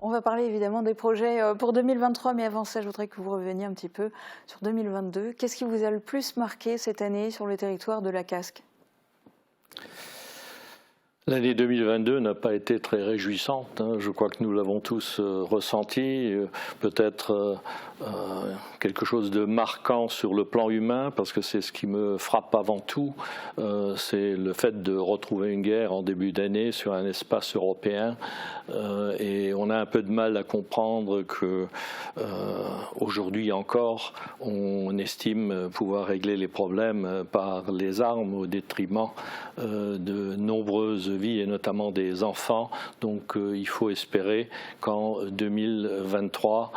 On va parler évidemment des projets pour 2023, mais avant ça, je voudrais que vous reveniez un petit peu sur 2022. Qu'est-ce qui vous a le plus marqué cette année sur le territoire de la Casque? L'année 2022 n'a pas été très réjouissante, hein. Je crois que nous l'avons tous ressenti. Peut-être quelque chose de marquant sur le plan humain, parce que c'est ce qui me frappe avant tout, c'est le fait de retrouver une guerre en début d'année sur un espace européen. Et on a un peu de mal à comprendre que aujourd'hui encore, on estime pouvoir régler les problèmes par les armes au détriment de nombreuses vies et notamment des enfants. Donc il faut espérer qu'en 2023,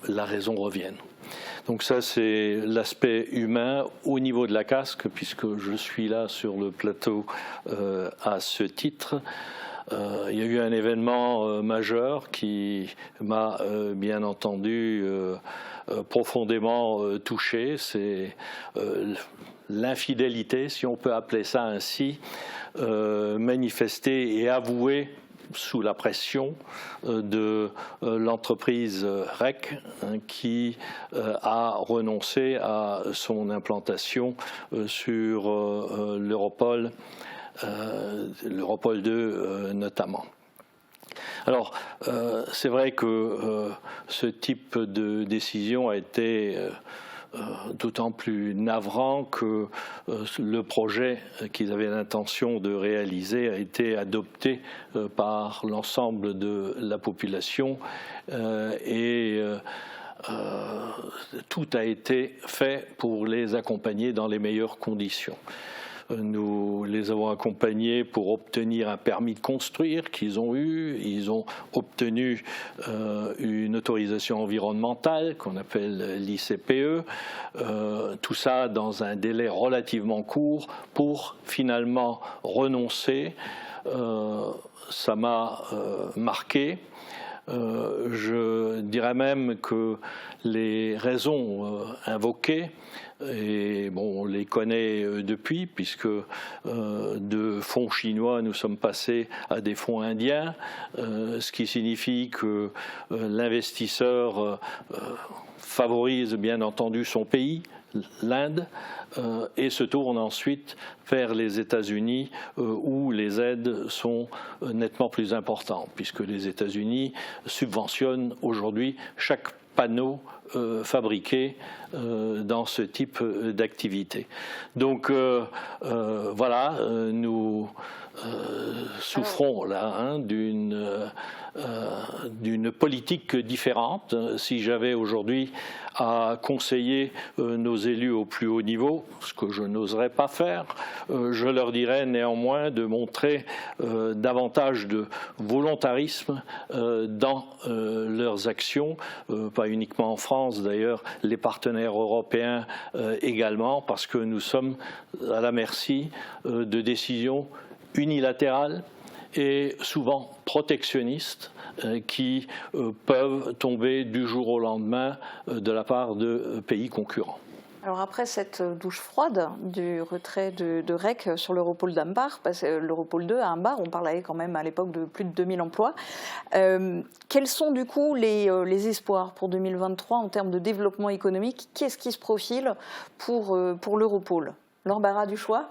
la raison revienne. Donc ça, c'est l'aspect humain au niveau de la Casque, puisque je suis là sur le plateau à ce titre. Il y a eu un événement majeur qui m'a bien entendu profondément touché, c'est l'infidélité, si on peut appeler ça ainsi, manifestée et avouée sous la pression de l'entreprise REC, hein, qui a renoncé à son implantation sur l'Europol 2 notamment. Alors, c'est vrai que ce type de décision a été d'autant plus navrant que le projet qu'ils avaient l'intention de réaliser a été adopté par l'ensemble de la population et tout a été fait pour les accompagner dans les meilleures conditions. Nous les avons accompagnés pour obtenir un permis de construire qu'ils ont eu. Ils ont obtenu une autorisation environnementale qu'on appelle l'ICPE. Tout ça dans un délai relativement court pour finalement renoncer. Ça m'a marqué. Je dirais même que les raisons invoquées, et bon, on les connaît depuis, puisque de fonds chinois, nous sommes passés à des fonds indiens, ce qui signifie que l'investisseur favorise bien entendu son pays, l'Inde, et se tourne ensuite vers les États-Unis où les aides sont nettement plus importantes, puisque les États-Unis subventionnent aujourd'hui chaque panneau fabriqué dans ce type d'activité. Donc voilà, nous souffrons là hein, d'une politique différente. Si j'avais aujourd'hui à conseiller nos élus au plus haut niveau, ce que je n'oserais pas faire, je leur dirais néanmoins de montrer davantage de volontarisme dans leurs actions, pas uniquement en France d'ailleurs, les partenaires européens également, parce que nous sommes à la merci de décisions unilatérales et souvent protectionnistes qui peuvent tomber du jour au lendemain de la part de pays concurrents. Alors après cette douche froide du retrait de REC sur l'Europol d'Ambar, parce que l'Europol 2 à Ambar, on parlait quand même à l'époque de plus de 2000 emplois. Quels sont du coup les espoirs pour 2023 en termes de développement économique? Qu'est-ce qui se profile pour l'Europol? L'embarras du choix?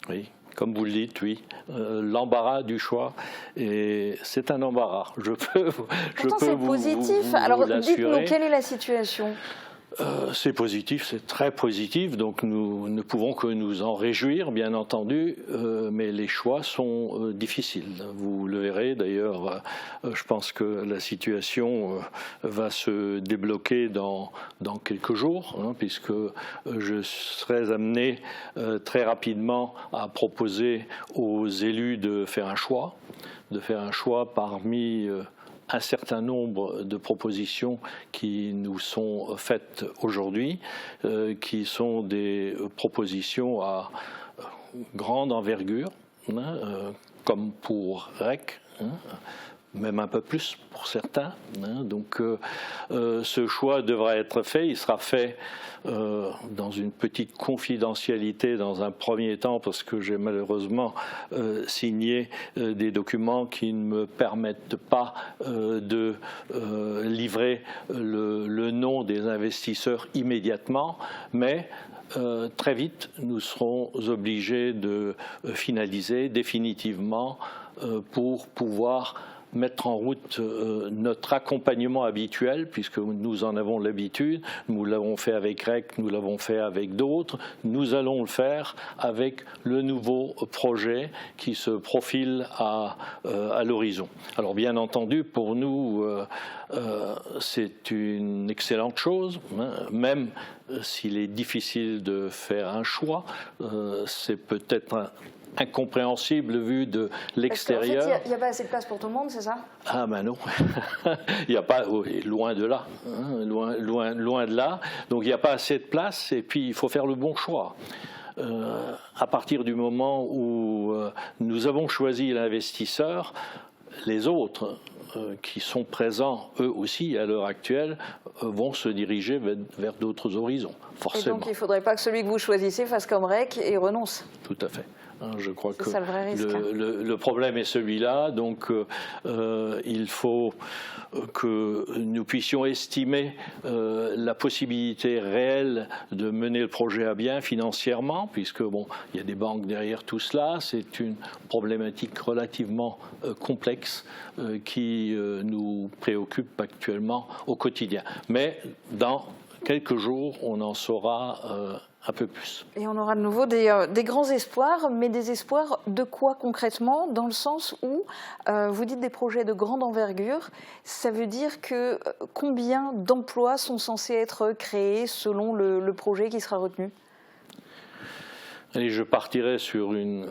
Oui. Comme vous le dites, oui, l'embarras du choix, et c'est un embarras. Pourtant, c'est positif. Alors, dites-nous, quelle est la situation ? C'est positif, c'est très positif, donc nous ne pouvons que nous en réjouir, bien entendu, mais les choix sont difficiles. Vous le verrez d'ailleurs, je pense que la situation va se débloquer dans quelques jours, hein, puisque je serai amené très rapidement à proposer aux élus de faire un choix parmi un certain nombre de propositions qui nous sont faites aujourd'hui, qui sont des propositions à grande envergure, hein, comme pour REC, hein, même un peu plus pour certains. Donc ce choix devra être fait. Il sera fait dans une petite confidentialité dans un premier temps, parce que j'ai malheureusement signé des documents qui ne me permettent pas de livrer le nom des investisseurs immédiatement, mais très vite, nous serons obligés de finaliser définitivement pour pouvoir mettre en route notre accompagnement habituel, puisque nous en avons l'habitude. Nous l'avons fait avec REC, nous l'avons fait avec d'autres. Nous allons le faire avec le nouveau projet qui se profile à l'horizon. Alors bien entendu, pour nous, c'est une excellente chose, même s'il est difficile de faire un choix. C'est peut-être incompréhensible vu de l'extérieur. En fait, il n'y a pas assez de place pour tout le monde, c'est ça? Ah ben non, il n'y a pas, loin de là, loin de là. Donc il n'y a pas assez de place et puis il faut faire le bon choix. À partir du moment où nous avons choisi l'investisseur, les autres qui sont présents eux aussi à l'heure actuelle vont se diriger vers d'autres horizons, forcément. Et donc il ne faudrait pas que celui que vous choisissez fasse comme REC et renonce. Tout à fait. Je crois que ça, le vrai risque. Le problème est celui-là, donc il faut que nous puissions estimer la possibilité réelle de mener le projet à bien financièrement, puisque bon, il y a des banques derrière tout cela. C'est une problématique relativement complexe qui nous préoccupe actuellement au quotidien. Mais dans quelques jours, on en saura un peu plus. Et on aura de nouveau des grands espoirs, mais des espoirs de quoi concrètement? Dans le sens où vous dites des projets de grande envergure, ça veut dire que combien d'emplois sont censés être créés selon le projet qui sera retenu? Allez, je partirai sur une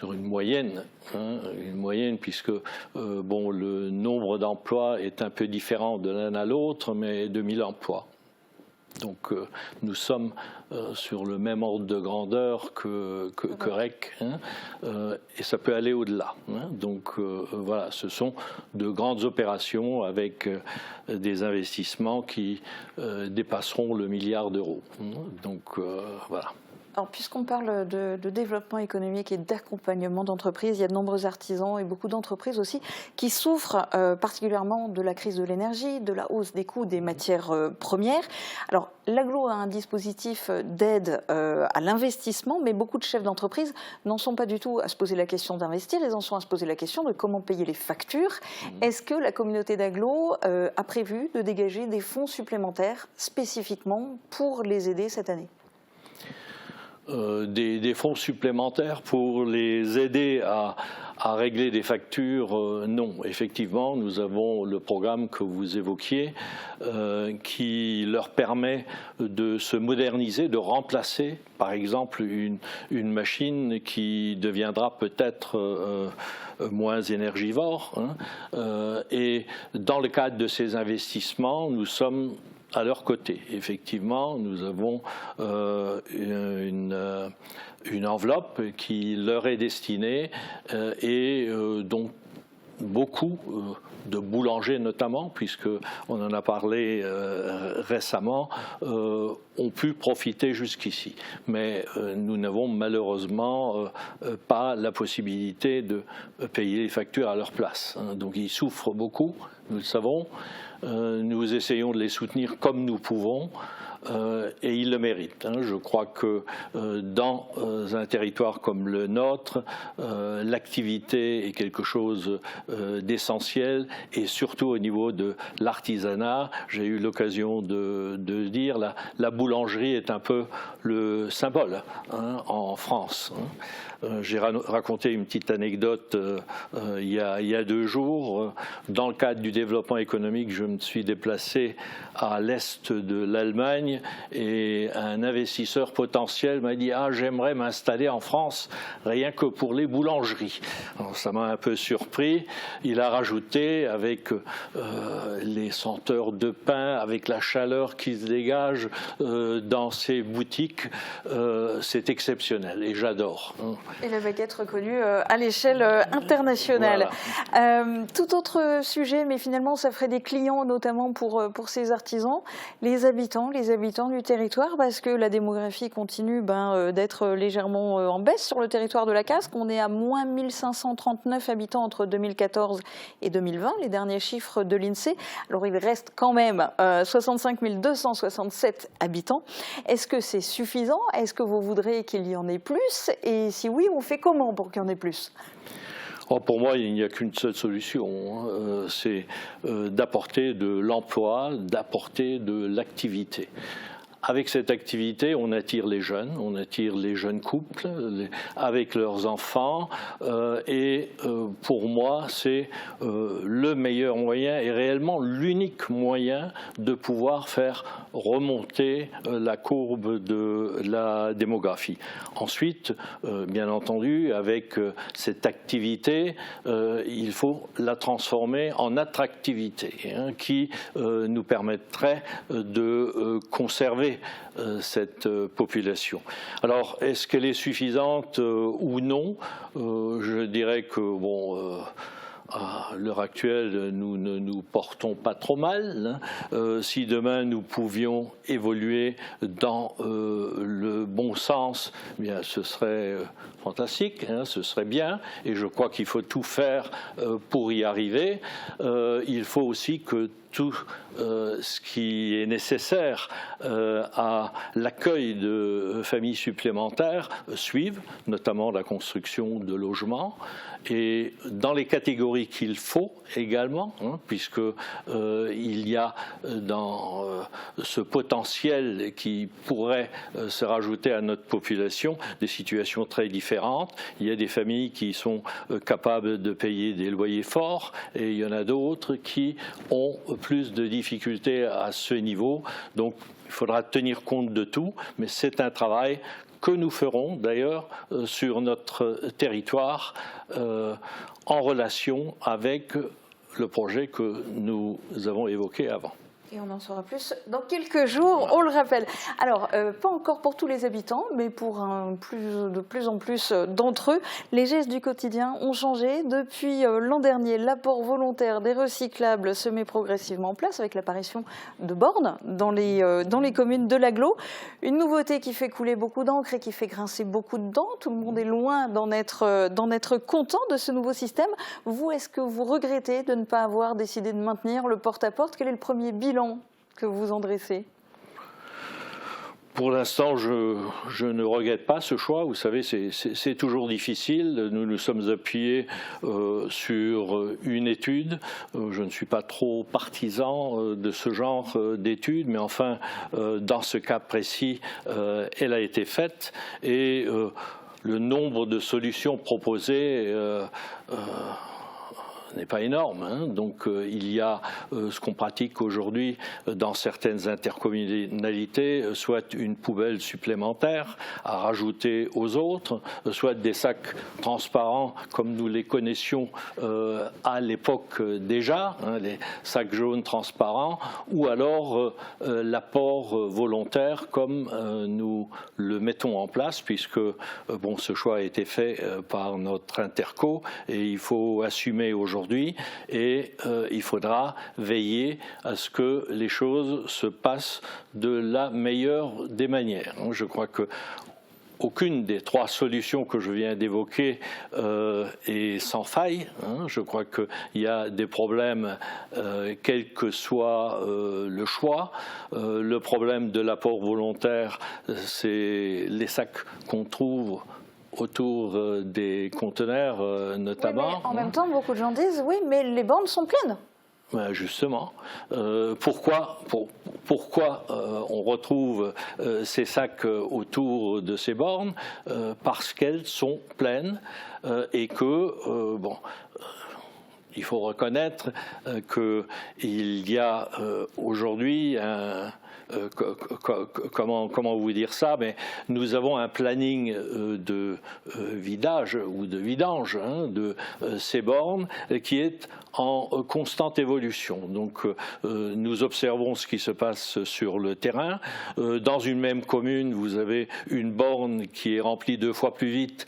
moyenne, une moyenne puisque bon, le nombre d'emplois est un peu différent de l'un à l'autre, mais 2000 emplois. Donc nous sommes sur le même ordre de grandeur que REC, et ça peut aller au-delà. Donc voilà, ce sont de grandes opérations avec des investissements qui dépasseront le milliard d'euros. Donc voilà. Alors, puisqu'on parle de développement économique et d'accompagnement d'entreprises, il y a de nombreux artisans et beaucoup d'entreprises aussi qui souffrent particulièrement de la crise de l'énergie, de la hausse des coûts des matières premières. Alors, l'Aglo a un dispositif d'aide à l'investissement, mais beaucoup de chefs d'entreprise n'en sont pas du tout à se poser la question d'investir, ils en sont à se poser la question de comment payer les factures. Est-ce que la communauté d'Aglo a prévu de dégager des fonds supplémentaires spécifiquement pour les aider cette année ? Des fonds supplémentaires pour les aider à régler des factures, non. Effectivement, nous avons le programme que vous évoquiez qui leur permet de se moderniser, de remplacer par exemple une machine qui deviendra peut-être moins énergivore. Et dans le cadre de ces investissements, nous sommes à leur côté. Effectivement, nous avons une enveloppe qui leur est destinée et dont beaucoup de boulangers notamment, puisqu'on en a parlé récemment, ont pu profiter jusqu'ici. Mais nous n'avons malheureusement pas la possibilité de payer les factures à leur place. Donc ils souffrent beaucoup, nous le savons. Nous essayons de les soutenir comme nous pouvons et ils le méritent. Je crois que dans un territoire comme le nôtre, l'activité est quelque chose d'essentiel et surtout au niveau de l'artisanat. J'ai eu l'occasion de dire, la boulangerie est un peu le symbole en France. J'ai raconté une petite anecdote il y a 2 jours. Dans le cadre du développement économique, je me suis déplacé à l'est de l'Allemagne Bretagne et un investisseur potentiel m'a dit « Ah, j'aimerais m'installer en France rien que pour les boulangeries ». Ça m'a un peu surpris. Il a rajouté avec les senteurs de pain, avec la chaleur qui se dégage dans ces boutiques, c'est exceptionnel et j'adore. Et la baguette reconnue à l'échelle internationale. Voilà. Tout autre sujet, mais finalement ça ferait des clients notamment pour ces artisans, les habitants du territoire, parce que la démographie continue d'être légèrement en baisse sur le territoire de la Casque. On est à moins 1539 habitants entre 2014 et 2020, les derniers chiffres de l'INSEE. Alors il reste quand même 65 267 habitants. Est-ce que c'est suffisant? Est-ce que vous voudrez qu'il y en ait plus? Et si oui, on fait comment pour qu'il y en ait plus? Oh, pour moi, il n'y a qu'une seule solution, c'est d'apporter de l'emploi, d'apporter de l'activité. Avec cette activité, on attire les jeunes couples avec leurs enfants et pour moi, c'est le meilleur moyen et réellement l'unique moyen de pouvoir faire remonter la courbe de la démographie. Ensuite, bien entendu, avec cette activité, il faut la transformer en attractivité qui nous permettrait de conserver cette population. Alors, est-ce qu'elle est suffisante ou non? Je dirais que, bon, à l'heure actuelle, nous ne nous portons pas trop mal. Si demain nous pouvions évoluer dans le bon sens, eh bien, ce serait fantastique, ce serait bien. Et je crois qu'il faut tout faire pour y arriver. Il faut aussi que tout ce qui est nécessaire à l'accueil de familles supplémentaires suive, notamment la construction de logements, et dans les catégories qu'il faut également, puisque il y a dans ce potentiel qui pourrait se rajouter à notre population des situations très différentes. Il y a des familles qui sont capables de payer des loyers forts, et il y en a d'autres qui ont plus de difficultés à ce niveau. Donc il faudra tenir compte de tout, mais c'est un travail que nous ferons d'ailleurs sur notre territoire en relation avec le projet que nous avons évoqué avant. Et on en saura plus dans quelques jours, on le rappelle. Alors, pas encore pour tous les habitants, mais pour de plus en plus d'entre eux. Les gestes du quotidien ont changé. Depuis l'an dernier, l'apport volontaire des recyclables se met progressivement en place avec l'apparition de bornes dans les communes de l'agglo. Une nouveauté qui fait couler beaucoup d'encre et qui fait grincer beaucoup de dents. Tout le monde est loin d'en être content de ce nouveau système. Vous, est-ce que vous regrettez de ne pas avoir décidé de maintenir le porte-à-porte? Quel est le premier bilan que vous en dressez? Pour l'instant, je ne regrette pas ce choix. Vous savez, c'est toujours difficile. Nous nous sommes appuyés sur une étude. Je ne suis pas trop partisan de ce genre d'études, mais enfin, dans ce cas précis, elle a été faite. Et le nombre de solutions proposées n'est pas énorme. Donc il y a ce qu'on pratique aujourd'hui dans certaines intercommunalités, soit une poubelle supplémentaire à rajouter aux autres, soit des sacs transparents comme nous les connaissions à l'époque déjà, les sacs jaunes transparents, ou alors l'apport volontaire comme nous le mettons en place, puisque bon, ce choix a été fait par notre interco et il faut assumer aujourd'hui. Et il faudra veiller à ce que les choses se passent de la meilleure des manières. Je crois que aucune des trois solutions que je viens d'évoquer est sans faille. Je crois qu'il y a des problèmes, quel que soit le choix. Le problème de l'apport volontaire, c'est les sacs qu'on trouve autour des conteneurs notamment. Oui, mais en même temps, beaucoup de gens disent oui, mais les bornes sont pleines. Ben justement, pourquoi on retrouve ces sacs autour de ces bornes? Parce qu'elles sont pleines et que, bon, il faut reconnaître qu'il y a aujourd'hui comment vous dire ça, mais nous avons un planning de vidage ou de vidange de ces bornes qui est en constante évolution. Donc nous observons ce qui se passe sur le terrain. Dans une même commune, vous avez une borne qui est remplie 2 fois plus vite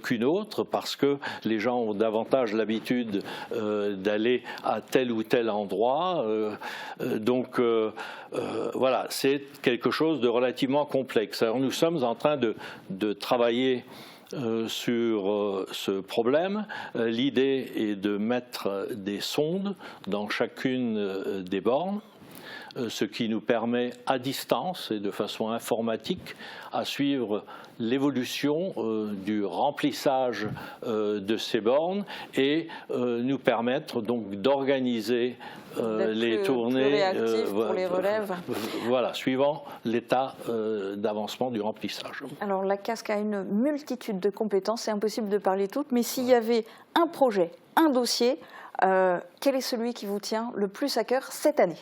qu'une autre parce que les gens ont davantage l'habitude d'aller à tel ou tel endroit. Donc voilà, c'est quelque chose de relativement complexe. Alors nous sommes en train de travailler sur ce problème. L'idée est de mettre des sondes dans chacune des bornes, ce qui nous permet à distance et de façon informatique à suivre l'évolution du remplissage de ces bornes et nous permettre donc d'organiser les tournées plus réactifs pour les relèves. Voilà, suivant l'état d'avancement du remplissage. Alors la casque a une multitude de compétences, c'est impossible de parler toutes, mais s'il y avait un projet, un dossier, quel est celui qui vous tient le plus à cœur cette année ?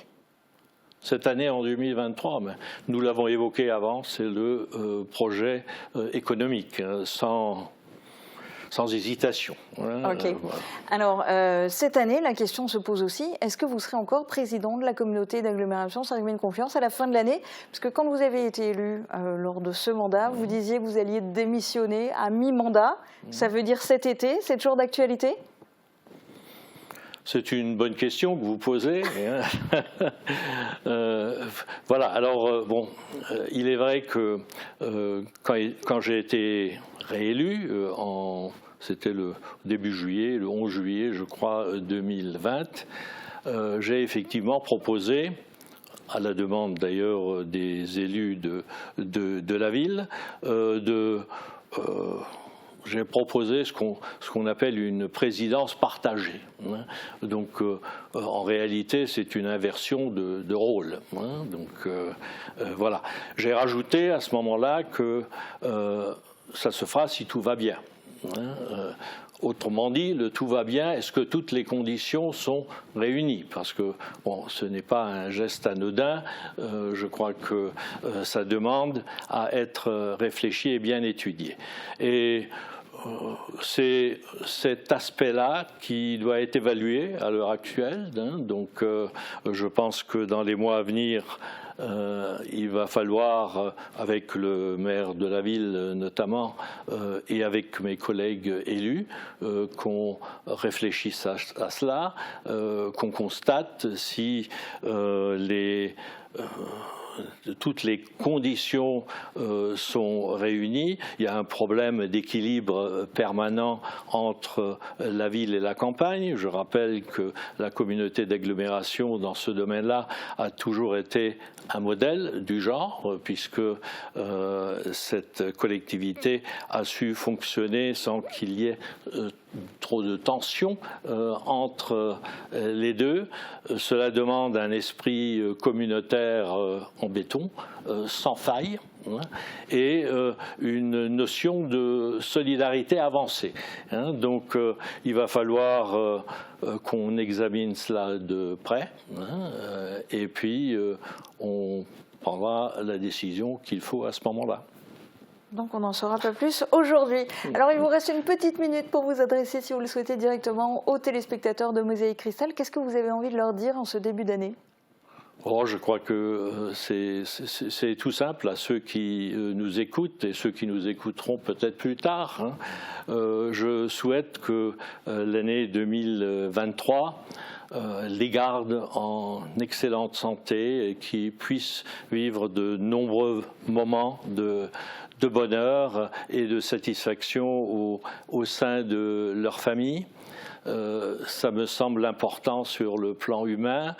Cette année, en 2023, mais nous l'avons évoqué avant, c'est le projet économique, sans hésitation. Ok. Alors, cette année, la question se pose aussi, est-ce que vous serez encore président de la communauté d'agglomération Sarreguemines Confiance à la fin de l'année? Parce que quand vous avez été élu lors de ce mandat, vous disiez que vous alliez démissionner à mi-mandat. Ça veut dire cet été? C'est toujours d'actualité? C'est une bonne question que vous posez. Voilà, alors bon, il est vrai que quand j'ai été réélu, c'était le début juillet, le 11 juillet, je crois, 2020, j'ai effectivement proposé, à la demande d'ailleurs des élus de la ville, j'ai proposé ce qu'on appelle une présidence partagée. Donc, en réalité, c'est une inversion de rôle. Donc, voilà. J'ai rajouté à ce moment-là que ça se fera si tout va bien. Autrement dit, le tout va bien, est-ce que toutes les conditions sont réunies? Parce que bon, ce n'est pas un geste anodin, je crois que ça demande à être réfléchi et bien étudié. Et c'est cet aspect-là qui doit être évalué à l'heure actuelle. Donc je pense que dans les mois à venir, il va falloir, avec le maire de la ville notamment, et avec mes collègues élus, qu'on réfléchisse à cela, qu'on constate si toutes les conditions sont réunies. Il y a un problème d'équilibre permanent entre la ville et la campagne. Je rappelle que la communauté d'agglomération dans ce domaine-là a toujours été un modèle du genre, puisque cette collectivité a su fonctionner sans qu'il y ait trop de tensions entre les deux. Cela demande un esprit communautaire en béton, sans faille, et une notion de solidarité avancée. Donc il va falloir qu'on examine cela de près, et puis on prendra la décision qu'il faut à ce moment-là. Donc on n'en saura pas plus aujourd'hui. Alors il vous reste une petite minute pour vous adresser, si vous le souhaitez, directement aux téléspectateurs de Mosaïque Cristal. Qu'est-ce que vous avez envie de leur dire en ce début d'année ? Oh, je crois que c'est tout simple à ceux qui nous écoutent et ceux qui nous écouteront peut-être plus tard. Je souhaite que l'année 2023 les garde en excellente santé et qui puissent vivre de nombreux moments de bonheur et de satisfaction au sein de leur famille. Ça me semble important sur le plan humain.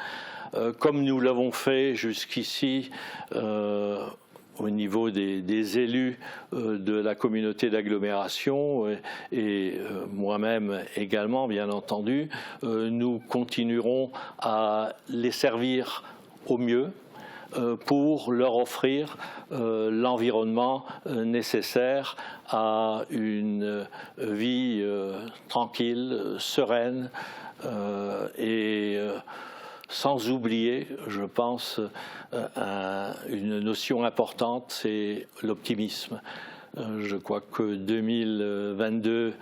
Comme nous l'avons fait jusqu'ici au niveau des élus de la communauté d'agglomération et moi-même également, bien entendu, nous continuerons à les servir au mieux pour leur offrir l'environnement nécessaire à une vie tranquille, sereine et sans oublier, je pense, une notion importante, c'est l'optimisme. Je crois que 2022,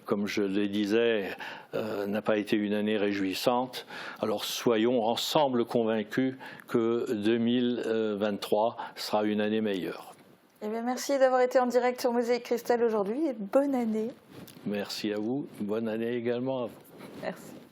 comme je le disais, n'a pas été une année réjouissante. Alors soyons ensemble convaincus que 2023 sera une année meilleure. Eh bien, merci d'avoir été en direct sur Mosaïque Cristal aujourd'hui et bonne année. Merci à vous, bonne année également à vous. Merci.